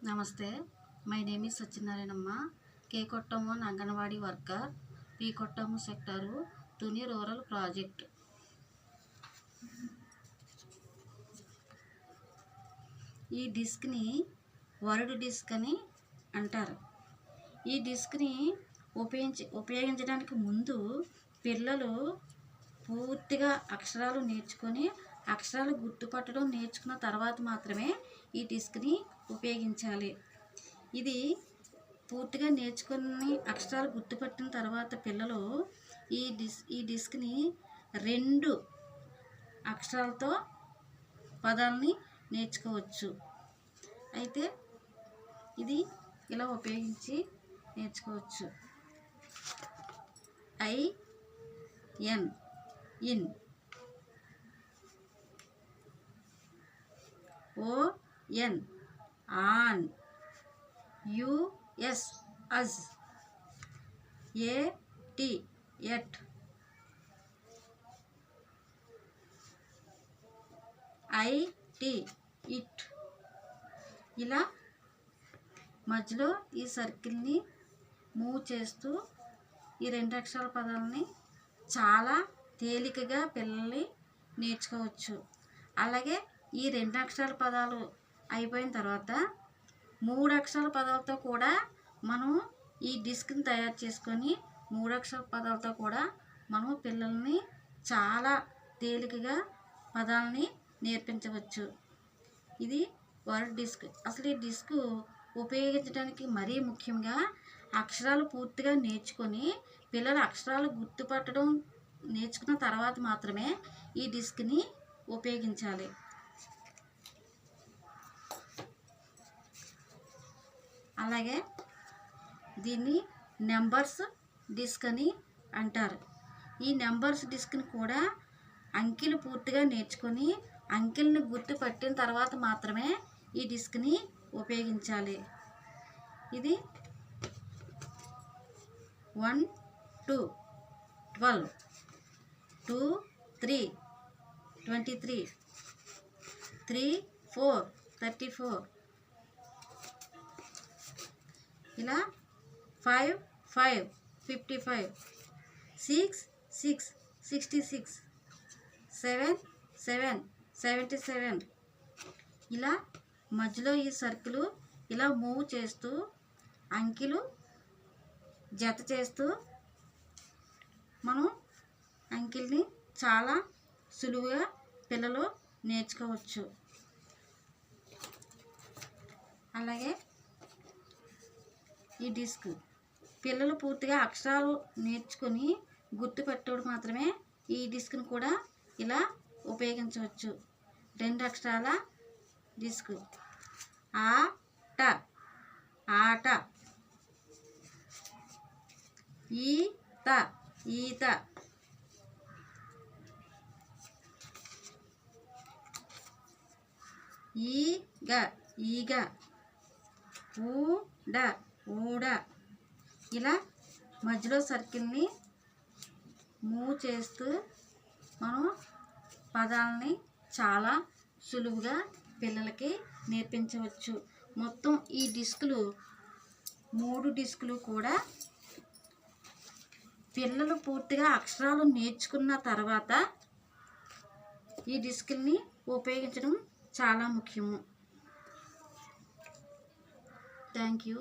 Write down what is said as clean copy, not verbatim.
నమస్తే. My name is Satyanarayanamma. K Kottamu anganwadi worker, P Kottamu sector, Tuni rural project. ఈ డిస్క్ని వర్డ్ డిస్క్ అని అంటారు. ఈ డిస్క్ని ఉపయోగించడానికి ముందు పిల్లలు పూర్తిగా అక్షరాలు నేర్చుకొని అక్షరాలు గుర్తుపట్టడం నేర్చుకున్న తర్వాత మాత్రమే ఈ డిస్క్ని ఉపయోగించాలి. ఇది పూర్తిగా నేర్చుకుని అక్షరాలు గుర్తుపట్టిన తర్వాత పిల్లలు ఈ డిస్క్ని 2 అక్షరాలతో పదాలని నేర్చుకోవచ్చు. అయితే ఇది ఇలా ఉపయోగించి నేర్చుకోవచ్చు. IN in, ON on, US as, AT at, IT it. ఇలా మధ్యలో ఈ సర్కిల్ని మూవ్ చేస్తూ ఈ 2 అక్షరాల పదాలని చాలా తేలికగా పిల్లల్ని నేర్చుకోవచ్చు. అలాగే ఈ 2 అక్షరాల పదాలు అయిపోయిన తర్వాత 3 అక్షరాల పదాలతో కూడా మనం ఈ డిస్క్ని తయారు చేసుకొని 3 అక్షరాల పదాలతో కూడా మనం పిల్లల్ని చాలా తేలికగా పదాలని నేర్పించవచ్చు. ఇది వర్డ్ డిస్క్. అసలు ఈ డిస్క్ ఉపయోగించడానికి మరీ ముఖ్యంగా అక్షరాలు పూర్తిగా నేర్చుకొని పిల్లలు అక్షరాలు గుర్తుపట్టడం నేర్చుకున్న తర్వాత మాత్రమే ఈ డిస్క్ని ఉపయోగించాలి. అలాగే దీన్ని నెంబర్స్ డిస్క్ అని అంటారు. ఈ నెంబర్స్ డిస్క్ని కూడా అంకెలు పూర్తిగా నేర్చుకొని అంకెల్ని గుర్తుపట్టిన తర్వాత మాత్రమే ఈ డిస్క్ని ఉపయోగించాలి. ఇది 1 2 12, 2 3 23, 3 4 34, ఇలా 5 5 55, 6 6 66, 7 7 77. ఇలా మధ్యలో ఈ సర్కిల్ ఇలా మూవ్ చేస్తూ అంకెలు జత చేస్తూ మనం అంకెల్ని చాలా సులువుగా పిల్లలు నేర్చుకోవచ్చు. అలాగే ఈ డిస్క్ పిల్లలు పూర్తిగా అక్షరాలు నేర్చుకొని గుర్తుపెట్టడం మాత్రమే ఈ డిస్క్ని కూడా ఇలా ఉపయోగించవచ్చు. 2 అక్షరాల డిస్క్. ఆట ఆట, ఈత ఈత, ఈగ ఈగ, ఊడ ఊడ. ఇలా మధ్యలో సర్కిల్ని మూవ్ చేస్తూ మనం పదాలని చాలా సులువుగా పిల్లలకి నేర్పించవచ్చు. మొత్తం ఈ డిస్కులు 3 డిస్కులు కూడా పిల్లలు పూర్తిగా అక్షరాలు నేర్చుకున్న తర్వాత ఈ డిస్కుల్ని ఉపయోగించడం చాలా ముఖ్యము. Thank you.